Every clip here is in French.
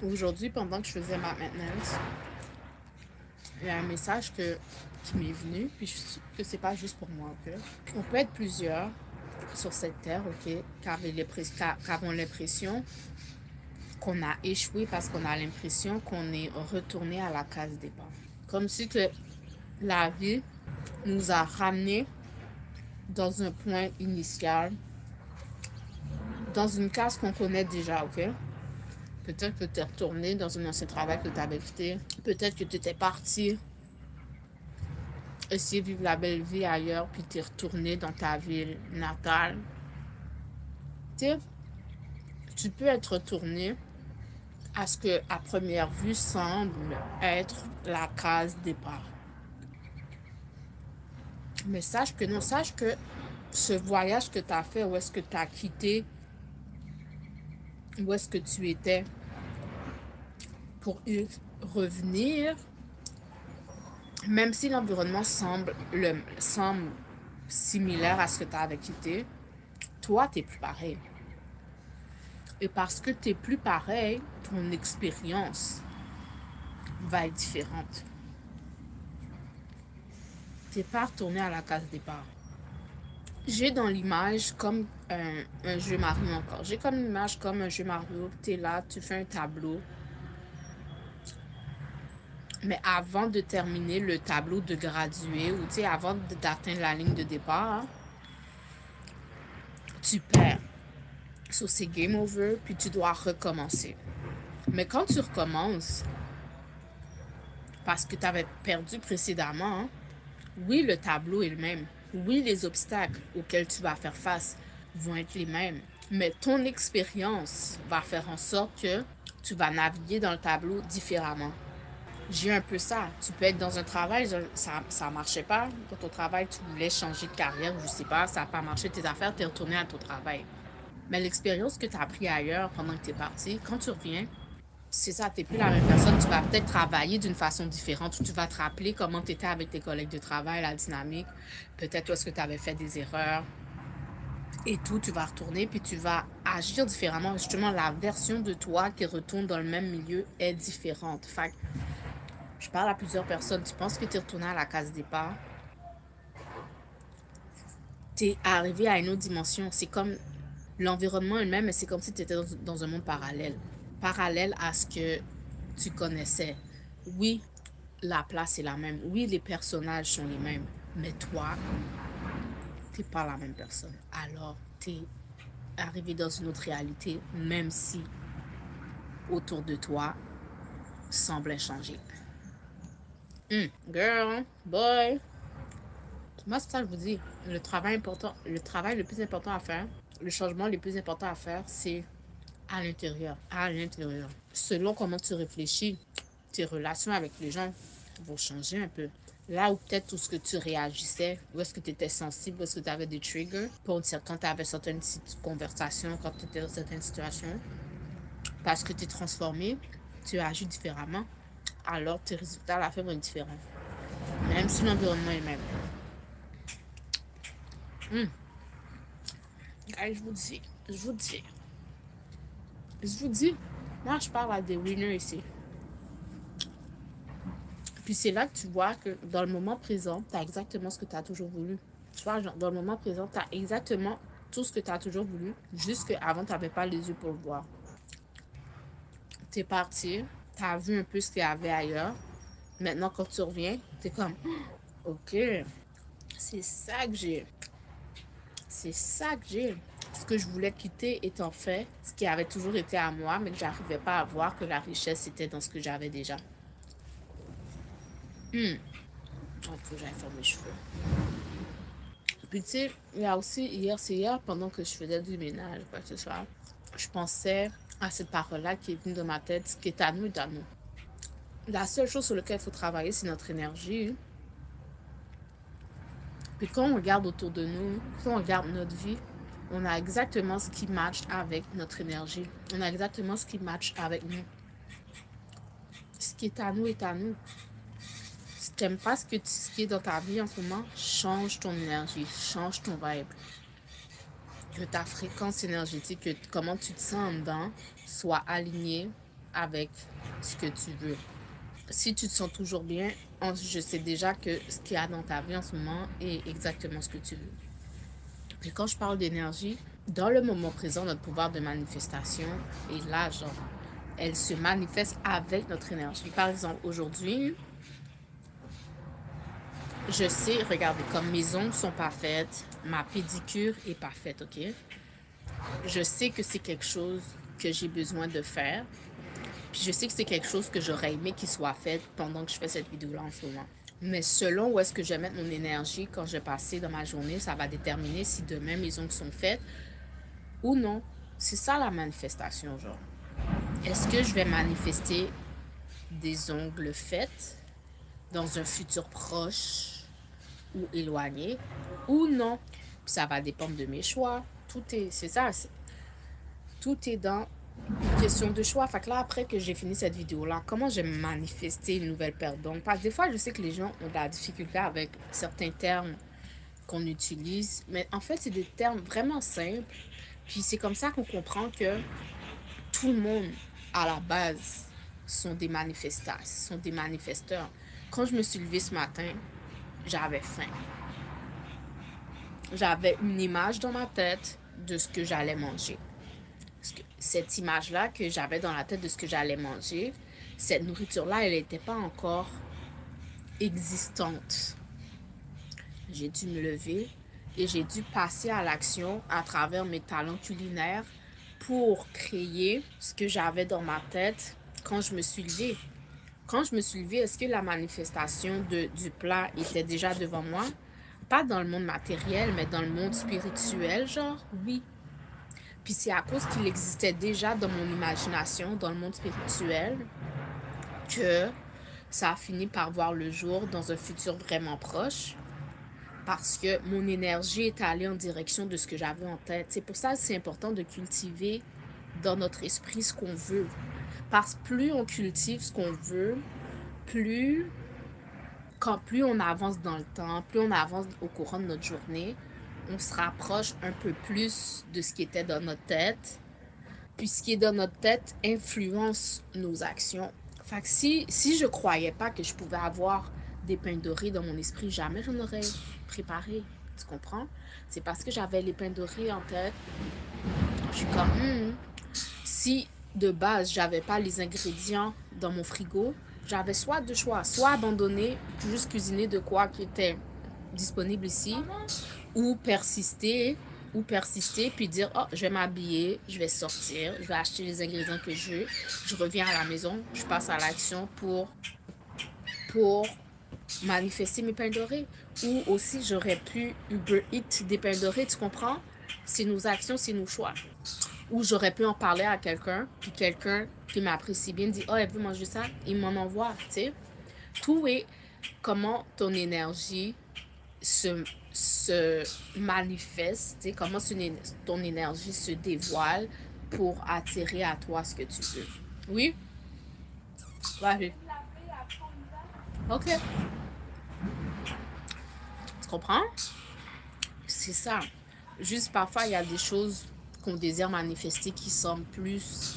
Aujourd'hui, pendant que je faisais ma maintenance, il y a un message qui m'est venu, puis je suis sûre que c'est pas juste pour moi, ok? On peut être plusieurs sur cette terre, ok, qui avons l'impression qu'on a échoué parce qu'on a l'impression qu'on est retourné à la case départ. Comme si que la vie nous a ramenés dans un point initial, dans une case qu'on connaît déjà, ok? Peut-être que tu es retourné dans un ancien travail que tu avais quitté. Peut-être que tu étais parti essayer de vivre la belle vie ailleurs, puis tu es retourné dans ta ville natale. Tu sais, tu peux être retourné à ce que, à première vue, semble être la case départ. Mais sache que non, sache que ce voyage que tu as fait, où est-ce que tu as quitté, où est-ce que tu étais, pour y revenir, même si l'environnement semble similaire à ce que tu avais quitté, toi, tu n'es plus pareil. Et parce que tu n'es plus pareil, ton expérience va être différente. Tu n'es pas retourné à la case départ. J'ai dans l'image comme un jeu Mario encore. J'ai comme l'image comme un jeu Mario. Tu es là, tu fais un tableau. Mais avant de terminer le tableau de graduer, ou tu sais, avant d'atteindre la ligne de départ, tu perds. So, c'est game over, puis tu dois recommencer. Mais quand tu recommences, parce que tu avais perdu précédemment, hein, oui, le tableau est le même. Oui, les obstacles auxquels tu vas faire face vont être les mêmes. Mais ton expérience va faire en sorte que tu vas naviguer dans le tableau différemment. J'ai un peu ça. Tu peux être dans un travail, ça ne marchait pas. Dans ton travail, tu voulais changer de carrière, je sais pas, ça n'a pas marché, tes affaires, tu es retourné à ton travail. Mais l'expérience que tu as appris ailleurs pendant que tu es parti, quand tu reviens, c'est ça, tu n'es plus la même personne. Tu vas peut-être travailler d'une façon différente ou tu vas te rappeler comment tu étais avec tes collègues de travail, la dynamique. Peut-être où est-ce que tu avais fait des erreurs et tout. Tu vas retourner puis tu vas agir différemment. Justement, la version de toi qui retourne dans le même milieu est différente. Fait que je parle à plusieurs personnes. Tu penses que tu es retourné à la case départ. Tu es arrivé à une autre dimension. C'est comme l'environnement est le même, mais c'est comme si tu étais dans un monde parallèle. Parallèle à ce que tu connaissais. Oui, la place est la même. Oui, les personnages sont les mêmes. Mais toi, t'es pas la même personne. Alors, t'es arrivé dans une autre réalité, même si autour de toi semblait changer. Girl, boy. Moi, c'est ça que je vous dis. Le travail le plus important à faire, le changement le plus important à faire, c'est à l'intérieur. À l'intérieur. Selon comment tu réfléchis, tes relations avec les gens vont changer un peu. Là où peut-être tout ce que tu réagissais, où est-ce que tu étais sensible, où est-ce que tu avais des triggers, quand tu avais certaines conversations, quand tu étais dans certaines situations, parce que tu es transformé, tu agis différemment, alors tes résultats à la fin vont être différents. Même si l'environnement est le même. Guys, je vous dis, moi je parle à des winners ici. Puis c'est là que tu vois que dans le moment présent, tu as exactement ce que tu as toujours voulu. Tu vois, genre, dans le moment présent, tu as exactement tout ce que tu as toujours voulu, juste qu'avant, tu n'avais pas les yeux pour le voir. Tu es parti, tu as vu un peu ce qu'il y avait ailleurs. Maintenant, quand tu reviens, tu es comme, OK, c'est ça que j'ai. C'est ça que j'ai. Ce que je voulais quitter étant fait, ce qui avait toujours été à moi, mais que j'arrivais pas à voir que la richesse était dans ce que j'avais déjà. Il faut que j'aille faire mes cheveux. Puis tu sais, il y a aussi, c'est hier, pendant que je faisais du ménage, quoi que ce soit, je pensais à cette parole-là qui est venue dans ma tête, ce qui est à nous est à nous. La seule chose sur laquelle il faut travailler, c'est notre énergie. Puis quand on regarde autour de nous, quand on regarde notre vie, on a exactement ce qui match avec notre énergie. On a exactement ce qui match avec nous. Ce qui est à nous est à nous. Si tu n'aimes pas ce qui est dans ta vie en ce moment, change ton énergie, change ton vibe. Que ta fréquence énergétique, que comment tu te sens en dedans, soit alignée avec ce que tu veux. Si tu te sens toujours bien, je sais déjà que ce qu'il y a dans ta vie en ce moment est exactement ce que tu veux. Et quand je parle d'énergie, dans le moment présent, notre pouvoir de manifestation est là, genre, elle se manifeste avec notre énergie. Par exemple, aujourd'hui, je sais, regardez, comme mes ongles sont pas faites, ma pédicure est pas faite, ok? Je sais que c'est quelque chose que j'ai besoin de faire. Puis je sais que c'est quelque chose que j'aurais aimé qu'il soit fait pendant que je fais cette vidéo-là en ce moment. Mais selon où est-ce que je vais mettre mon énergie quand je vais passer dans ma journée, ça va déterminer si demain mes ongles sont faits ou non. C'est ça la manifestation, genre. Est-ce que je vais manifester des ongles faits dans un futur proche ou éloigné ou non? Puis ça va dépendre de mes choix. C'est ça, tout est dans une question de choix. Fait que là, après que j'ai fini cette vidéo-là, comment je vais manifester une nouvelle paire d'ongles? Parce que des fois, je sais que les gens ont de la difficulté avec certains termes qu'on utilise, mais en fait, c'est des termes vraiment simples. Puis c'est comme ça qu'on comprend que tout le monde, à la base, sont des manifestants, sont des manifesteurs. Quand je me suis levée ce matin, j'avais faim. J'avais une image dans ma tête de ce que j'allais manger. Cette image-là que j'avais dans la tête de ce que j'allais manger, cette nourriture-là, elle n'était pas encore existante. J'ai dû me lever et j'ai dû passer à l'action à travers mes talents culinaires pour créer ce que j'avais dans ma tête quand je me suis levée. Quand je me suis levée, est-ce que la manifestation du plat était déjà devant moi? Pas dans le monde matériel, mais dans le monde spirituel, genre, oui. Puis c'est à cause qu'il existait déjà dans mon imagination, dans le monde spirituel, que ça a fini par voir le jour dans un futur vraiment proche. Parce que mon énergie est allée en direction de ce que j'avais en tête. C'est pour ça que c'est important de cultiver dans notre esprit ce qu'on veut. Parce que plus on cultive ce qu'on veut, plus on avance dans le temps, plus on avance au courant de notre journée, on se rapproche un peu plus de ce qui était dans notre tête. Puis ce qui est dans notre tête influence nos actions. Fait que si je croyais pas que je pouvais avoir des pains dorés dans mon esprit, jamais j'en aurais préparé. Tu comprends? C'est parce que j'avais les pains dorés en tête. Je suis comme, si de base j'avais pas les ingrédients dans mon frigo, j'avais soit deux choix, soit abandonner, juste cuisiner de quoi qui était disponible ici, ou persister, puis dire, oh, je vais m'habiller, je vais sortir, je vais acheter les ingrédients que je reviens à la maison, je passe à l'action pour manifester mes pains dorés. Ou aussi, j'aurais pu Uber Eats des pains dorés, tu comprends? C'est nos actions, c'est nos choix. Ou j'aurais pu en parler à quelqu'un, puis quelqu'un qui m'apprécie bien dit, oh, elle veut manger ça, il m'en envoie, tu sais. Tout est comment ton énergie se manifeste, tu sais, comment ton énergie se dévoile pour attirer à toi ce que tu veux. Oui? Vas-y. Ok. Tu comprends? C'est ça. Juste parfois, il y a des choses qu'on désire manifester qui semblent plus...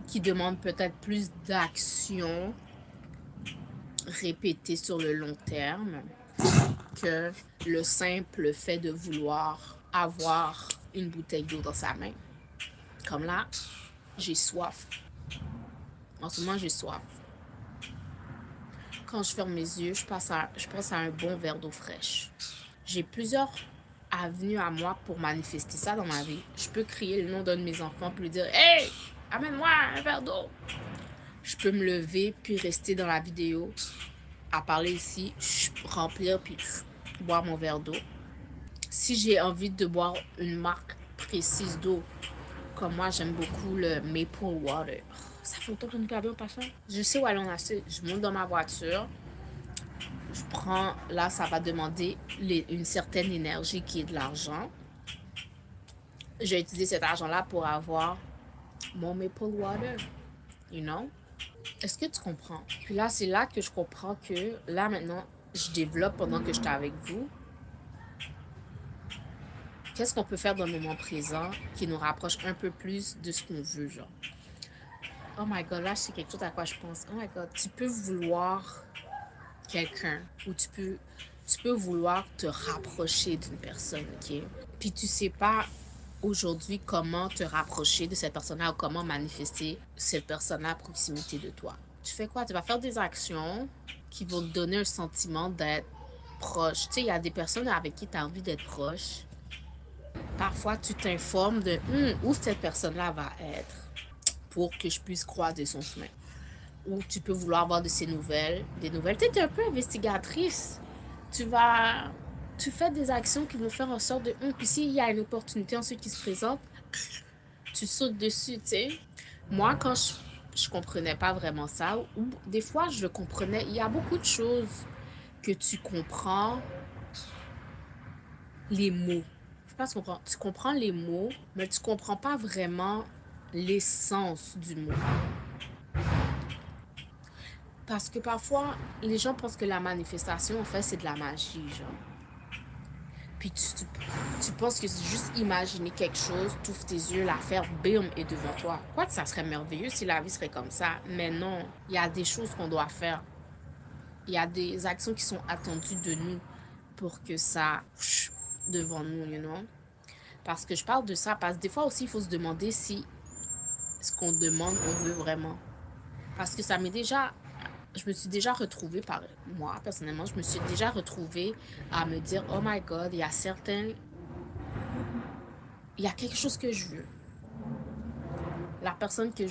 qui demandent peut-être plus d'action répétée sur le long terme que le simple fait de vouloir avoir une bouteille d'eau dans sa main. Comme là, j'ai soif. En ce moment, j'ai soif. Quand je ferme mes yeux, je pense à un bon verre d'eau fraîche. J'ai plusieurs avenues à moi pour manifester ça dans ma vie. Je peux crier le nom d'un de mes enfants puis lui dire « Hey, amène-moi un verre d'eau! » Je peux me lever puis rester dans la vidéo à parler ici, remplir puis boire mon verre d'eau. Si j'ai envie de boire une marque précise d'eau, comme moi, j'aime beaucoup le Maple Water. Ça fait longtemps que je ne pas bien en passant. Je sais où aller en acheter. Je monte dans ma voiture. Je prends... Là, ça va demander une certaine énergie qui est de l'argent. J'ai utilisé cet argent-là pour avoir mon Maple Water. You know? Est-ce que tu comprends? Puis là, c'est là que je comprends que là, maintenant, je développe pendant que j'étais avec vous qu'est-ce qu'on peut faire dans le moment présent qui nous rapproche un peu plus de ce qu'on veut, genre. Oh my God, là, c'est quelque chose à quoi je pense. Oh my God, tu peux vouloir quelqu'un ou tu peux vouloir te rapprocher d'une personne, ok? Puis tu sais pas aujourd'hui comment te rapprocher de cette personne-là ou comment manifester cette personne-là à proximité de toi. Tu fais quoi? Tu vas faire des actions qui vont te donner un sentiment d'être proche. Tu sais, il y a des personnes avec qui tu as envie d'être proche. Parfois, tu t'informes de où cette personne-là va être pour que je puisse croiser son chemin. Ou tu peux vouloir avoir de ses nouvelles, des nouvelles. Tu es un peu investigatrice. Tu fais des actions qui vont faire en sorte de, puis s'il y a une opportunité ensuite qui se présente, tu sautes dessus, tu sais. Moi, quand je comprenais pas vraiment ça, ou des fois je le comprenais, il y a beaucoup de choses que tu comprends les mots. Je sais pas si tu comprends les mots, mais tu comprends pas vraiment l'essence du mot. Parce que parfois, les gens pensent que la manifestation, en fait, c'est de la magie, genre. Puis tu penses que c'est juste imaginer quelque chose, tu ouvres tes yeux, l'affaire, bim, est devant toi. Quoi que ça serait merveilleux si la vie serait comme ça. Mais non, il y a des choses qu'on doit faire. Il y a des actions qui sont attendues de nous pour que ça devant nous, you know. Parce que je parle de ça, parce que des fois aussi, il faut se demander si ce qu'on demande, on veut vraiment. Parce que je me suis déjà retrouvée moi, personnellement, je me suis déjà retrouvée à me dire, oh my God, il y a quelque chose que je veux. La personne que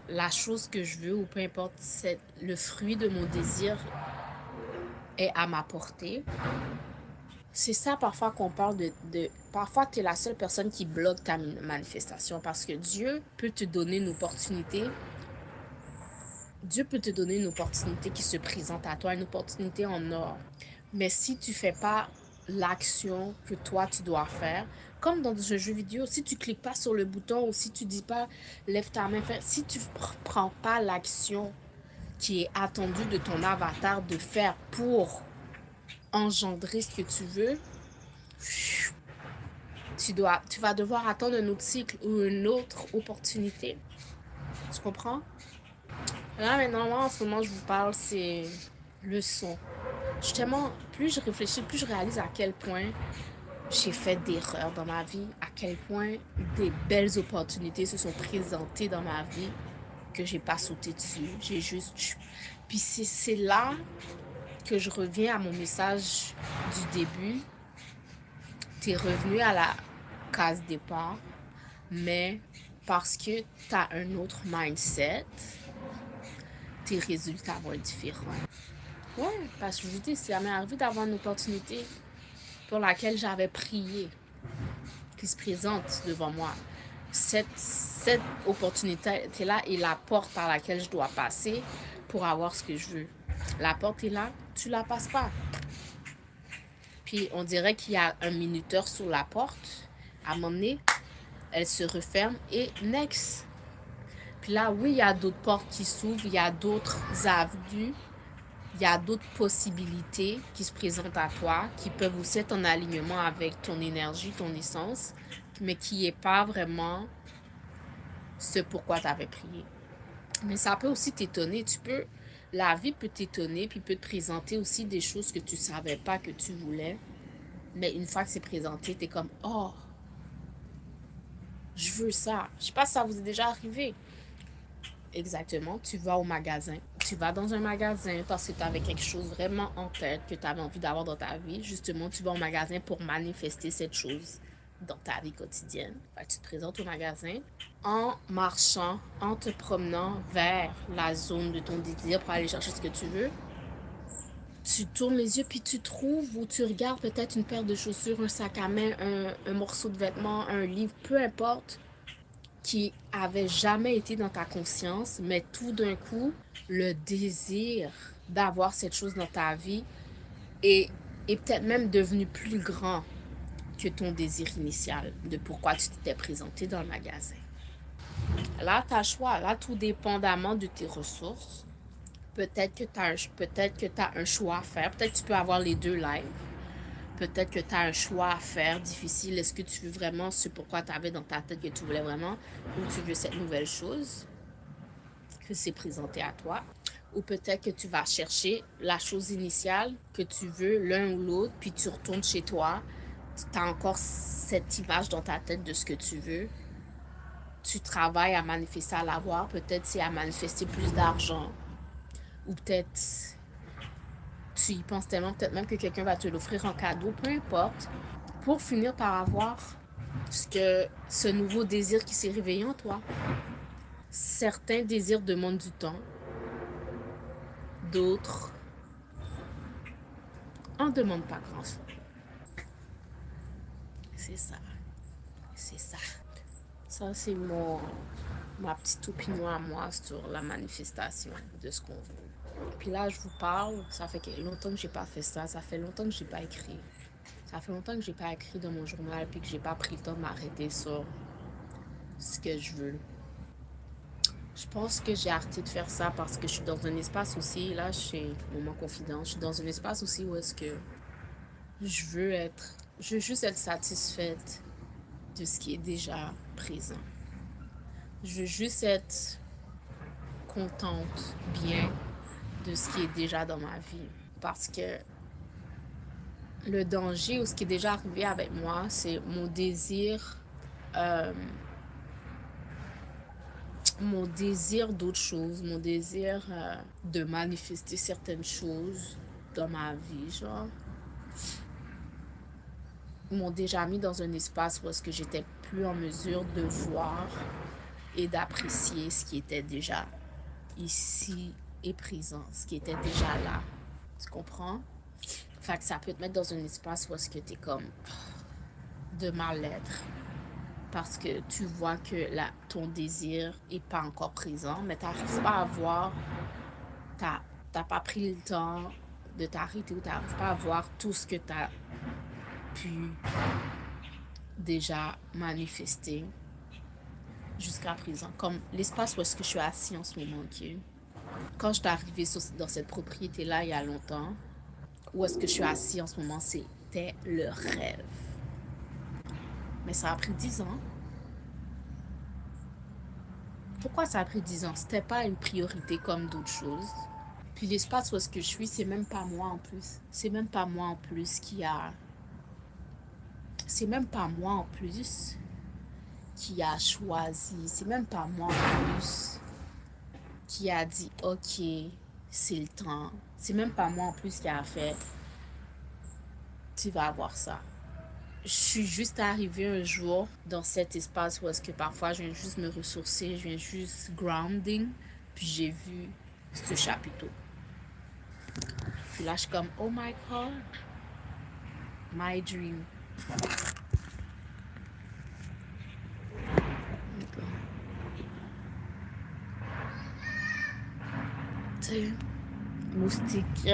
la chose que je veux, ou peu importe, c'est le fruit de mon désir est à ma portée. C'est ça parfois qu'on parle parfois tu es la seule personne qui bloque ta manifestation parce que Dieu peut te donner une opportunité. Dieu peut te donner une opportunité qui se présente à toi, une opportunité en or. Mais si tu fais pas l'action que toi tu dois faire, comme dans ce jeu vidéo, si tu cliques pas sur le bouton ou si tu dis pas lève ta main, si tu prends pas l'action qui est attendue de ton avatar de faire pour engendrer ce que tu veux, tu vas devoir attendre un autre cycle ou une autre opportunité. Tu comprends? Là, maintenant, moi, en ce moment, je vous parle, c'est le son. Justement, plus je réfléchis, plus je réalise à quel point j'ai fait d'erreurs dans ma vie, à quel point des belles opportunités se sont présentées dans ma vie que j'ai pas sauté dessus. J'ai juste... Puis c'est là que je reviens à mon message du début. T'es revenu à la case départ, mais parce que t'as un autre mindset, tes résultats vont être différents. Ouais, parce que je vous dis, ça m'est arrivé d'avoir une opportunité pour laquelle j'avais prié, qui se présente devant moi. Cette opportunité-là est la porte par laquelle je dois passer pour avoir ce que je veux. La porte est là, tu la passes pas. Puis on dirait qu'il y a un minuteur sur la porte. À un moment donné, elle se referme et next. Puis là, oui, il y a d'autres portes qui s'ouvrent, il y a d'autres avenues, il y a d'autres possibilités qui se présentent à toi, qui peuvent aussi être en alignement avec ton énergie, ton essence, mais qui n'est pas vraiment ce pourquoi tu avais prié. Mais ça peut aussi t'étonner. La vie peut t'étonner, puis peut te présenter aussi des choses que tu ne savais pas que tu voulais. Mais une fois que c'est présenté, tu es comme, oh, je veux ça. Je sais pas si ça vous est déjà arrivé. Exactement, tu vas au magasin. Tu vas dans un magasin parce que tu avais quelque chose vraiment en tête que tu avais envie d'avoir dans ta vie. Justement, tu vas au magasin pour manifester cette chose dans ta vie quotidienne. Fait que tu te présentes au magasin en marchant, en te promenant vers la zone de ton désir pour aller chercher ce que tu veux. Tu tournes les yeux puis tu trouves ou tu regardes peut-être une paire de chaussures, un sac à main, un morceau de vêtement, un livre, peu importe, qui avait jamais été dans ta conscience, mais tout d'un coup, le désir d'avoir cette chose dans ta vie est peut-être même devenu plus grand que ton désir initial de pourquoi tu t'étais présenté dans le magasin. Là, tu as le choix. Là, tout dépendamment de tes ressources, peut-être que tu as un choix à faire. Peut-être que tu peux avoir les deux live. Peut-être que tu as un choix à faire difficile. Est-ce que tu veux vraiment ce pourquoi tu avais dans ta tête que tu voulais vraiment, ou tu veux cette nouvelle chose que c'est présenté à toi? Ou peut-être que tu vas chercher la chose initiale que tu veux, l'un ou l'autre, puis tu retournes chez toi. Tu as encore cette image dans ta tête de ce que tu veux. Tu travailles à manifester, à l'avoir. Peut-être c'est à manifester plus d'argent. Ou peut-être tu y penses tellement, peut-être même que quelqu'un va te l'offrir en cadeau, peu importe. Pour finir par avoir ce nouveau désir qui s'est réveillé en toi. Certains désirs demandent du temps. D'autres en demandent pas grand-chose. C'est ça. C'est ça. Ça, c'est ma petite opinion à moi sur la manifestation de ce qu'on veut. Puis là, je vous parle, ça fait longtemps que j'ai pas fait ça. Ça fait longtemps que j'ai pas écrit. Ça fait longtemps que j'ai pas écrit dans mon journal puis que j'ai pas pris le temps de m'arrêter sur ce que je veux. Je pense que j'ai arrêté de faire ça parce que je suis dans un espace aussi, là, chez Moment Confident, je suis dans un espace aussi où est-ce que je veux juste être satisfaite de ce qui est déjà présent. Je veux juste être contente, bien de ce qui est déjà dans ma vie. Parce que le danger ou ce qui est déjà arrivé avec moi, c'est mon désir d'autre chose, mon désir de manifester certaines choses dans ma vie, genre, m'ont déjà mis dans un espace où est-ce que j'étais plus en mesure de voir et d'apprécier ce qui était déjà ici et présent, ce qui était déjà là. Tu comprends? Fait que ça peut te mettre dans un espace où est-ce que t'es comme de mal-être. Parce que tu vois que ton désir est pas encore présent, mais t'arrives pas à voir, t'as pas pris le temps de t'arrêter ou t'arrives pas à voir tout ce que t'as pu déjà manifester jusqu'à présent. Comme l'espace où est-ce que je suis assis en ce moment, ok? Quand je suis arrivée dans cette propriété-là il y a longtemps, où est-ce que je suis assis en ce moment, c'était le rêve. Mais ça a pris 10 ans. Pourquoi ça a pris 10 ans? C'était pas une priorité comme d'autres choses. Puis l'espace où est-ce que je suis, c'est même pas moi en plus. C'est même pas moi en plus qui a... C'est même pas moi en plus qui a choisi. C'est même pas moi en plus qui a dit « Ok, c'est le temps. » C'est même pas moi en plus qui a fait « Tu vas avoir ça. » Je suis juste arrivée un jour dans cet espace où est-ce que parfois je viens juste me ressourcer, je viens juste grounding, puis j'ai vu ce chapiteau. Puis là, je suis comme, oh my God, my dream. Moustique,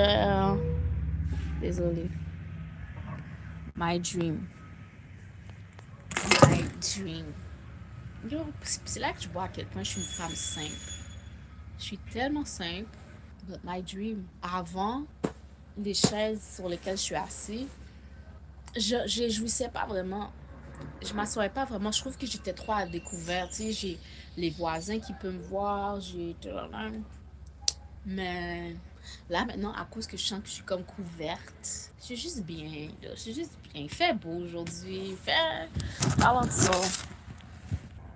désolé. My dream. My dream. Yo, c'est là que je vois à quel point je suis une femme simple. Je suis tellement simple. But my dream. Avant, les chaises sur lesquelles je suis assise, je jouissais pas vraiment. Je m'assoyais pas vraiment. Je trouve que j'étais trop à découvert. Tu sais, j'ai les voisins qui peuvent me voir. Mais là, maintenant, à cause que je sens que je suis comme couverte, je suis juste bien. Là. Je suis juste bien. Il fait beau aujourd'hui. Parlons de ça.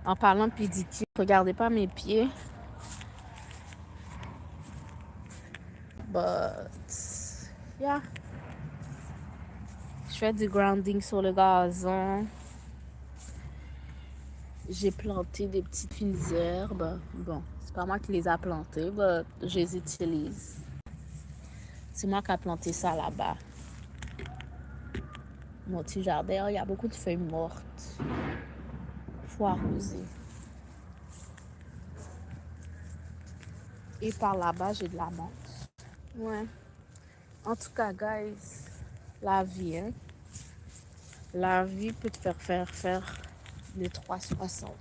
En parlant de pédicure, regardez pas mes pieds. But, yeah. Je fais du grounding sur le gazon. J'ai planté des petites fines herbes. Bon, c'est pas moi qui les a plantées, mais je les utilise. C'est moi qui ai planté ça là-bas. Mon petit jardin, il y a beaucoup de feuilles mortes. Faut arroser. Et par là-bas, j'ai de la menthe. Ouais. En tout cas, guys, la vie, hein. La vie peut te faire le 360.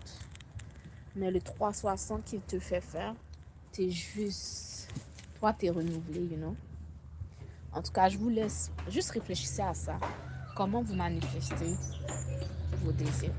Mais le 360 qu'il te fait faire, t'es juste... Toi, t'es renouvelé, you know. En tout cas, je vous laisse juste réfléchir à ça. comment vous manifestez vos désirs.